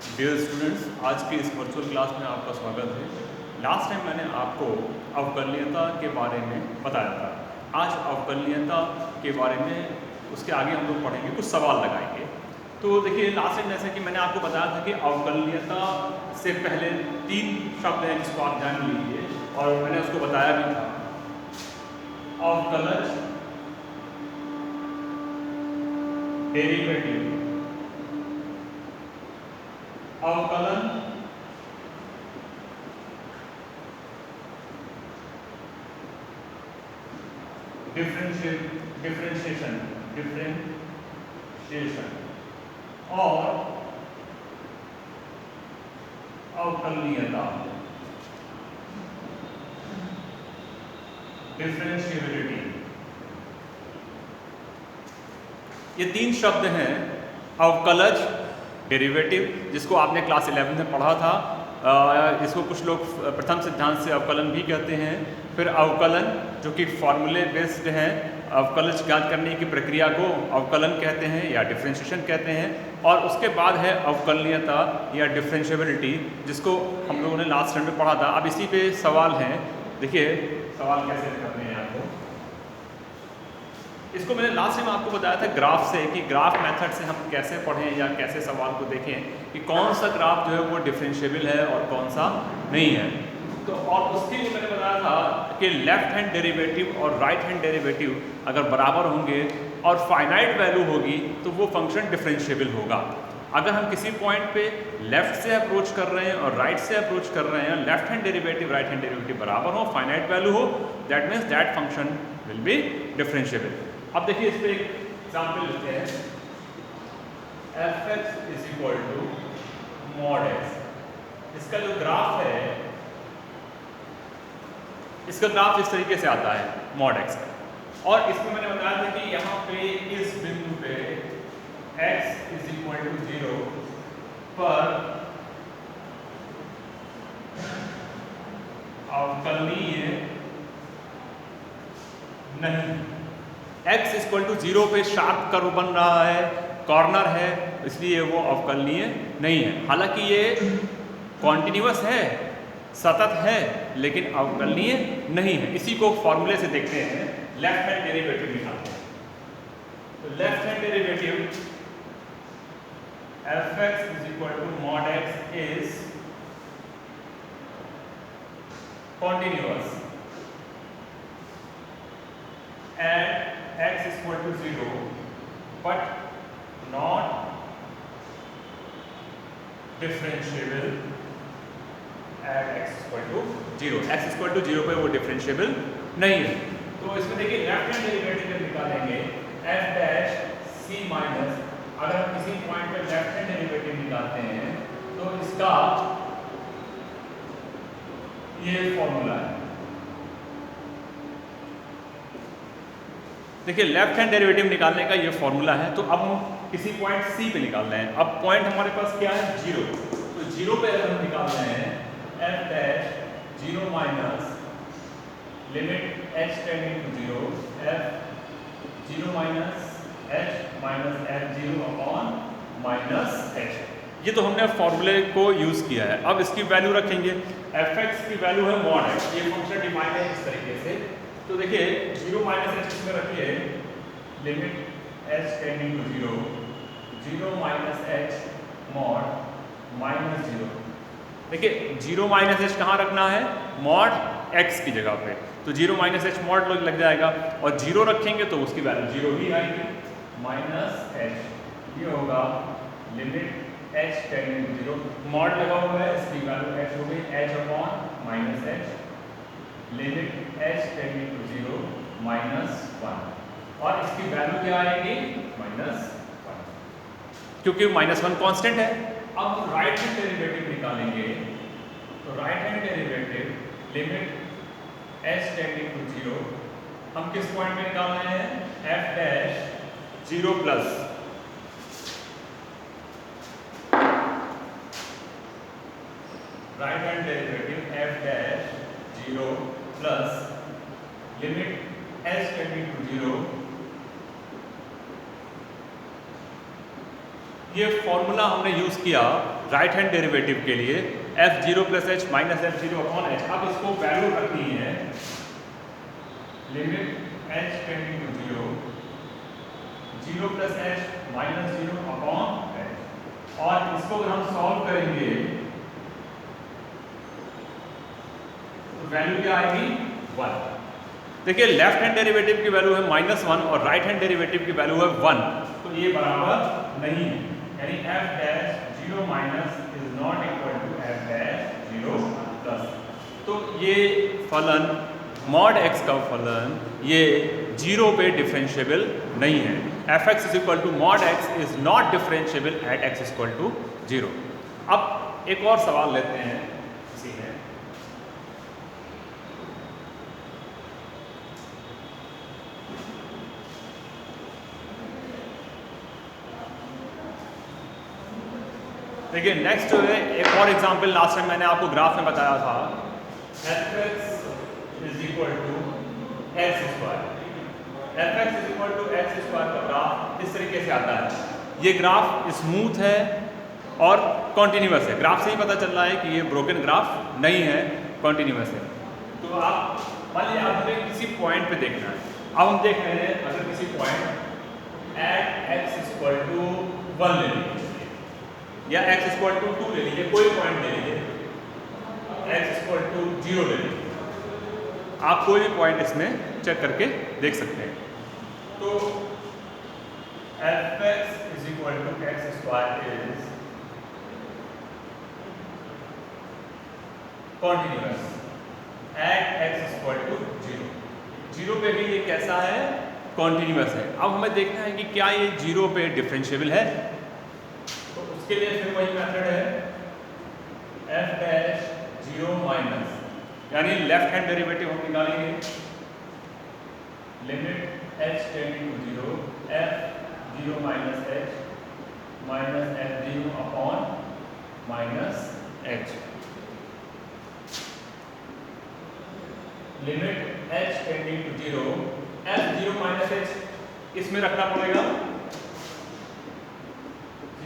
Dear students, आज के इस वर्चुअल क्लास में आपका स्वागत है। लास्ट टाइम मैंने आपको अवकलनीयता के बारे में बताया था। आज अवकलनीयता के बारे में उसके आगे हम लोग पढ़ेंगे, कुछ सवाल लगाएंगे। तो देखिए, लास्ट टाइम जैसे कि मैंने आपको बताया था कि अवकलनीयता से पहले 3 शब्द हैं जिसको आप जान लीजिए, और मैंने उसको बताया भी था। अवकलज, डेरिवेटिव, अवकलन, डिफरेंशिएशन और अवकलनीयता, डिफरेंशिएबिलिटी। ये 3 शब्द हैं। अवकलज, डेरिवेटिव, जिसको आपने क्लास 11 में पढ़ा था, इसको कुछ लोग प्रथम सिद्धांत से अवकलन भी कहते हैं। फिर अवकलन, जो कि फॉर्मूले बेस्ड है, अवकलज ज्ञात करने की प्रक्रिया को अवकलन कहते हैं या डिफरेंशिएशन कहते हैं। और उसके बाद है अवकलनीयता या डिफरेंशिएबिलिटी, जिसको हम लोगों ने लास्ट टाइम में पढ़ा था। अब इसी पे सवाल हैं। देखिए, सवाल कैसे करने हैं आपको। इसको मैंने लास्ट टाइम आपको बताया था ग्राफ से, कि ग्राफ मेथड से हम कैसे पढ़ें या कैसे सवाल को देखें कि कौन सा ग्राफ जो है वो डिफरेंशिएबल है और कौन सा नहीं है। तो और उसके लिए मैंने बताया था कि लेफ्ट हैंड डेरिवेटिव और राइट हैंड डेरिवेटिव अगर बराबर होंगे और फाइनाइट वैल्यू होगी तो वो फंक्शन डिफरेंशिएबल होगा। अगर हम किसी पॉइंट पे लेफ्ट से अप्रोच कर रहे हैं और राइट से अप्रोच कर रहे हैं, left hand derivative right hand derivative बराबर हो, फाइनाइट वैल्यू हो, that means that function will be differentiable. अब देखिए, इस पे एक एग्जाम्पल लेते हैं। fx is equal to mod x। इसका जो ग्राफ है, इसका ग्राफ इस तरीके से आता है मॉड x का। और इसमें मैंने बताया था कि यहाँ पे इस बिंदु पे x इज इक्वल टू 0 पर अवकलनीय नहीं। x इक्वल टू 0 पे शार्प कर्व बन रहा है, कॉर्नर है, इसलिए वो अवकलनीय नहीं है। हालांकि ये कॉन्टिन्यूअस है, सतत है, लेकिन अवकलनीय नहीं है। इसी को फॉर्मूले से देखते हैं, लेफ्ट हैंड डेरिवेटिव निकालते हैं। तो left hand derivative fx is equal to mod x is continuous at x is equal to 0 but not differentiable at x is equal to 0। x is equal to 0 पे वो differentiable नहीं है। तो इसमें देखिए, लेफ्ट हैंड डेरिवेटिव निकालेंगे f dash c minus, अगर हम किसी पॉइंट पे लेफ्ट हैंड डेरिवेटिव निकालते हैं तो इसका ये फॉर्मूला है। देखिए, लेफ्ट हैंड डेरिवेटिव निकालने का ये फॉर्मूला है। तो अब हम किसी पॉइंट C पे निकाल रहे हैं। अब पॉइंट हमारे पास क्या है? 0। तो 0 पे अगर हम निकाल रहे हैं f dash 0 minus limit h tending to 0 f 0 minus h minus f 0 upon minus h। ये तो हमने फॉर्मूले को यूज किया है। अब इसकी वैल्यू रखेंगे। fx की वैल्यू है मॉड x। ये फंक्शन डिफाइन है इस तरीके से। तो देखिए, 0 माइनस h में रखिए limit h tending to 0, 0 minus h mod minus 0। देखिए, 0 माइनस h कहाँ रखना है? मॉड x की जगह पे। तो 0 माइनस h मॉड लग जाएगा, और 0 रखेंगे तो उसकी वैल्यू 0 ही आएगी। माइनस h ये होगा limit h tending to 0, mod लगा हुआ है, इसकी वैल्यू h हो गई h upon minus h limit h tending to 0 minus 1, और इसकी वैल्यू क्या आएगी? माइनस 1, क्योंकि माइनस 1 कांस्टेंट है। अब राइट हैंड डेरिवेटिव निकालेंगे। तो right hand derivative limit h tending to 0 हम किस पॉइंट पे निकाल रहे हैं? f dash 0 plus right hand derivative f dash 0 plus limit h tending to 0। ये फॉर्मूला हमने यूज किया राइट हैंड डेरिवेटिव के लिए f0 plus h minus f0 upon h. अब इसको वैल्यू रखनी है limit h tending to 0, 0 plus h minus 0 upon h. और इसको अगर हम सॉल्व करेंगे तो वैल्यू क्या आएगी 1। देखिए लेफ्ट हैंड डेरिवेटिव की वैल्यू है -1 और राइट हैंड डेरिवेटिव की वैल्यू है 1, तो ये बराबर नहीं है, यानी f dash 0 minus is not equal to f dash 0 plus. तो ये फलन मॉड x का फलन ये 0 पे डिफरेंशिएबल नहीं है। fx is equal to mod x is not differentiable at x is equal to 0। अब एक और सवाल लेते हैं इसी में। देखिए नेक्स्ट जो है एक और एग्जांपल, लास्ट टाइम मैंने आपको ग्राफ में बताया था fx is equal to x square. fx is equal to x square का ग्राफ इस तरीके से आता है। ये ग्राफ स्मूथ है और कॉन्टिन्यूस है। ग्राफ से ही पता चल रहा है कि ये ब्रोकन ग्राफ नहीं है, कॉन्टिन्यूस है। तो आप मान लीजिए आप हमें किसी पॉइंट पे देखना है। अब हम देख रहे हैं अगर किसी point at x equal to 1 ले लीजिए या x इक्वल टू 2 ले लीजिए, कोई पॉइंट ले लीजिए, x इक्वल टू 0 ले लीजिए, आप कोई भी पॉइंट इसमें चेक करके देख सकते हैं। तो fx is equal to x square is continuous at x equal to 0। 0 पे भी ये कैसा है, कॉन्टिन्यूस है। अब हमें देखना है कि क्या ये 0 पे डिफरेंशिएबल है। तो उसके लिए फिर वही मेथड है f डैश 0 माइनस, यानी लेफ्ट हैंड डेरिवेटिव हम निकालेंगे limit h tending to 0 f 0 minus h minus f0 upon minus h। Limit h tending to 0 f0 minus h इसमें रखना पड़ेगा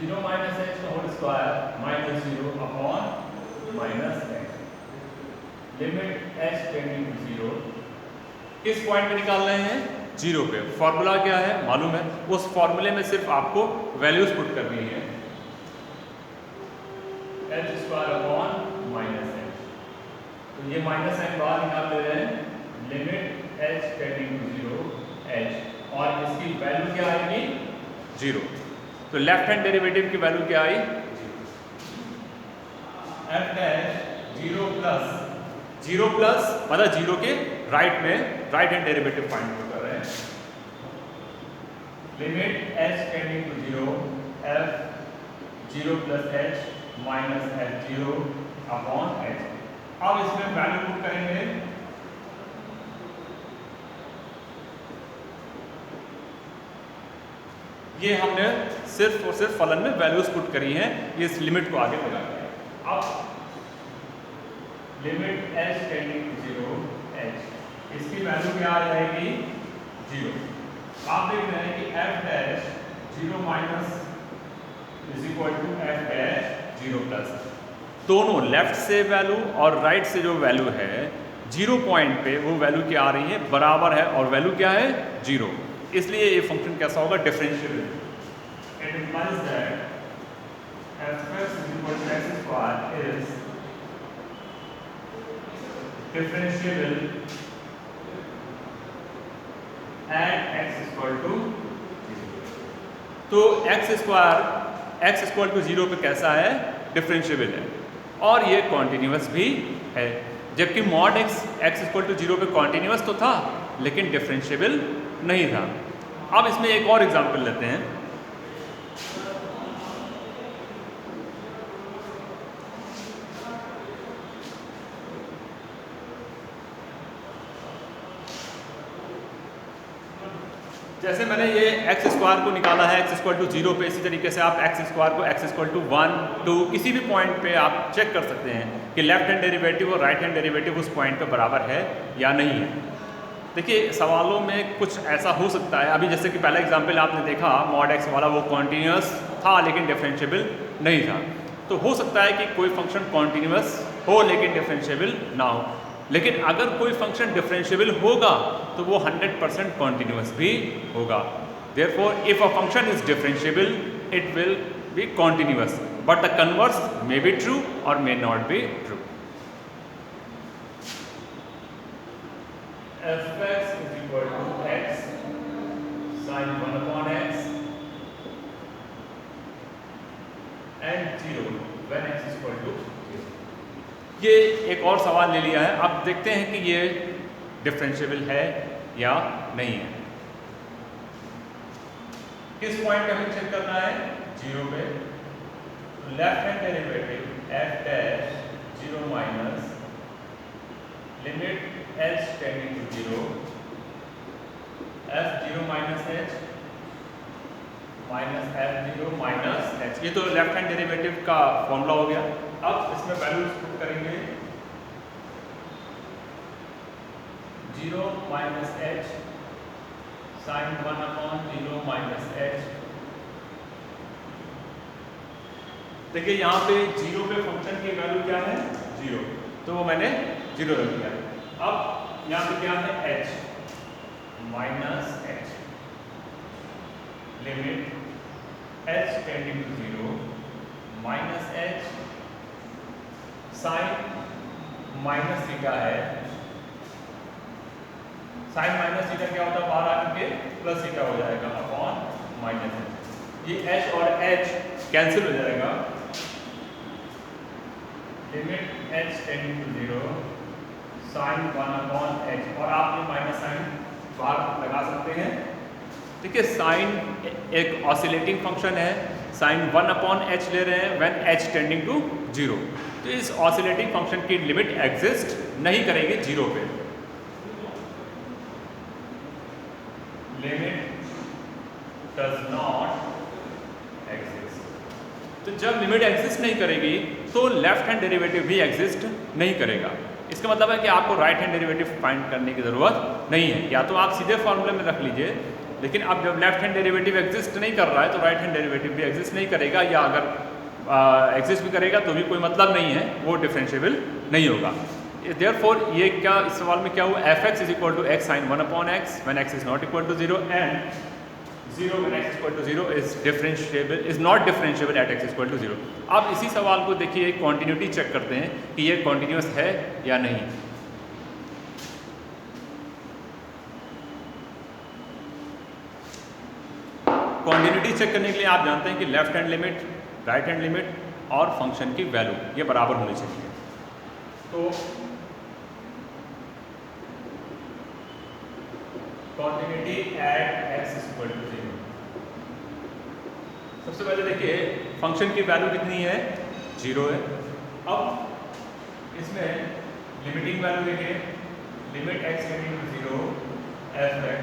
0 माइनस h का whole square minus 0 upon minus h। Limit h tending to 0 किस point पे निकाल रहे हैं, 0 पे। फॉर्मूला क्या है मालूम है, उस फॉर्मूले में सिर्फ आपको वैल्यूज पुट करनी है h square upon minus h। तो ये माइनस h बाहर निकाल दे रहे हैं limit h tending to 0 h और इसकी वैल्यू क्या आएगी 0। तो लेफ्ट हैंड डेरिवेटिव की वैल्यू क्या आई f डैश 0 प्लस मतलब 0 के राइट में राइट हैंड डेरिवेटिव फाइंड कर रहे हैं। Limit h tending to 0 f 0 plus h minus f0 upon h। अब इसमें वैल्यू पुट करेंगे ये हमने सिर्फ और सिर्फ फलन में वैल्यूज पुट करी हैं, ये इस लिमिट को आगे लगा दिया। अब limit h tending to 0 h, इसकी वैल्यू क्या आ जाएगी 0। आप देख रहे हैं कि f dash 0 minus is equal to f dash 0 plus. दोनों लेफ्ट से वैल्यू और राइट से जो वैल्यू है 0 पॉइंट पे वो वैल्यू क्या आ रही है, बराबर है, और वैल्यू क्या है 0। इसलिए ये फंक्शन कैसा होगा, differential. It implies that f(x) = x² is differentiable at x = 0। तो x² x = 0 पे कैसा है, डिफरेंशिएबल है, और ये कॉन्टिन्यूस भी है। जबकि मॉड x = 0 पे कॉन्टिन्यूस तो था लेकिन डिफरेंशिएबल नहीं था। अब इसमें एक और एग्जांपल लेते हैं। जैसे मैंने ये x² को निकाला है x = 0 पे, इसी तरीके से आप x² को x = 1, 2 किसी भी पॉइंट पे आप चेक कर सकते हैं कि लेफ्ट हैंड डेरिवेटिव और राइट हैंड डेरिवेटिव उस पॉइंट पे बराबर है या नहीं है। देखिए सवालों में कुछ ऐसा हो सकता है, अभी जैसे कि पहला एग्जांपल आपने देखा मॉड x वाला, वो कॉन्टिन्यूस था लेकिन डिफरेंशिएबल नहीं था। तो हो सकता है कि कोई फंक्शन कॉन्टिन्यूअस हो लेकिन डिफरेंशिएबल ना हो। लेकिन अगर कोई फंक्शन डिफरेंशिएबल होगा तो वो 100% कॉन्टिन्यूअस भी होगा। Therefore, if a function is differentiable, it will be continuous, but the converse may be true or may not be true. Fx is equal to x sin 1 upon x and 0 when x is equal to 0. ये एक और सवाल ले लिया है। अब देखते हैं कि ये डिफरेंशिएबल है या नहीं है। किस पॉइंट पे हमें चेक करना है? 0 पे। Left hand derivative f dash 0 minus limit h tending to 0 f 0 minus h minus f 0 minus h। ये तो लेफ्ट हैंड डेरिवेटिव का फॉर्मूला हो गया। अब इसमें वैल्यूज पुट करेंगे 0 minus h sin 1 upon 0 minus h। देखिए यहाँ पे 0 पे फंक्शन की वैल्यू क्या है? 0, तो वो मैंने 0 रख दिया। अब यहाँ पे क्या है? h minus h limit h tending to 0 minus h sine minus theta है। साइन माइनस थीटा क्या होता है? बाहर आकर के प्लस थीटा हो जाएगा अपॉन माइनस h। ये h और h कैंसिल हो जाएगा। Limit h tending to 0 sine 1 upon h, और आप ये माइनस साइन बाहर लगा सकते हैं। देखिए साइन एक ऑसिलेटिंग फंक्शन है, साइन 1 अपॉन h ले रहे हैं व्हेन h टेंडिंग टू 0, तो इस ऑसिलेटिंग फंक्शन की लिमिट एग्जिस्ट नहीं करेगी 0 पे। Limit does not exist. तो जब लिमिट एग्जिस्ट नहीं करेगी तो लेफ्ट हैंड डेरिवेटिव भी एग्जिस्ट नहीं करेगा। इसका मतलब है कि आपको राइट हैंड डेरिवेटिव फाइंड करने की ज़रूरत नहीं है। या तो आप सीधे फॉर्मूले में रख लीजिए, लेकिन अब जब लेफ्ट हैंड डेरिवेटिव एग्जिस्ट नहीं कर रहा है तो राइट हैंड डेरिवेटिव भी एग्जिस्ट नहीं करेगा, या अगर एग्जिस्ट भी करेगा तो भी कोई मतलब नहीं है, वो डिफरेंशिएबल नहीं होगा। Therefore, ये क्या इस सवाल में क्या हुआ? fx is equal to x sin 1 upon x when x is not equal to 0 and 0 when x is equal to 0 is not differentiable at x is equal to 0। अब इसी सवाल को देखिए कॉन्टिन्यूटी चेक करते हैं कि ये कॉन्टिन्यूअस है या नहीं। कॉन्टिन्यूटी चेक करने के लिए आप जानते हैं कि left hand limit, right hand limit और फंक्शन की वैल्यू ये बराबर होनी चाहिए। तो continuity at x is equal to 0। सबसे पहले देखिए फंक्शन की वैल्यू कितनी है? 0 है। अब इसमें लिमिटिंग वैल्यू देखिए, limit x tending to 0 fx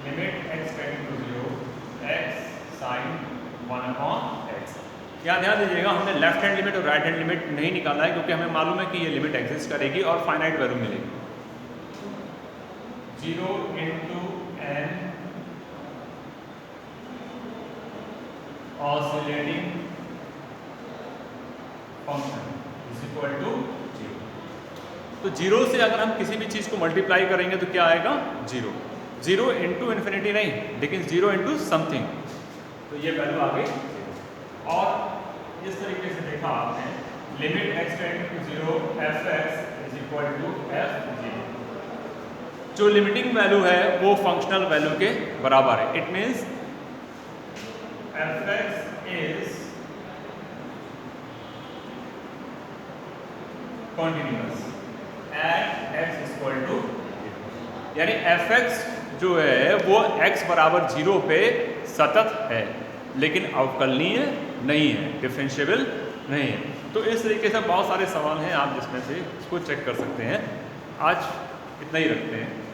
limit x tending to 0 x sin 1 upon x। यहाँ ध्यान दीजिएगा हमने लेफ्ट हैंड लिमिट और राइट हैंड लिमिट नहीं निकाला है क्योंकि हमें मालूम है कि ये लिमिट एग्जिस्ट करेगी और फाइनाइट वैल्यू मिलेगी। 0 into n oscillating function is equal to 0। तो 0 से अगर हम किसी भी चीज़ को मल्टीप्लाई करेंगे तो क्या आएगा? 0। 0 into इन्फिनिटी नहीं, लेकिन 0 into समथिंग, तो ये वैल्यू आ गई 0। और इस तरीके से देखा आपने limit x tending to 0 fx is equal to f0। जो लिमिटिंग वैल्यू है वो फंक्शनल वैल्यू के बराबर है। It means fx is continuous at x is equal to, यानी fx जो है वो x बराबर 0 पे सतत है लेकिन अवकलनीय नहीं है, डिफरेंशिएबल नहीं है। तो इस तरीके से बहुत सारे सवाल हैं आप जिसमें से इसको चेक कर सकते हैं। आज इतना ही रखते हैं।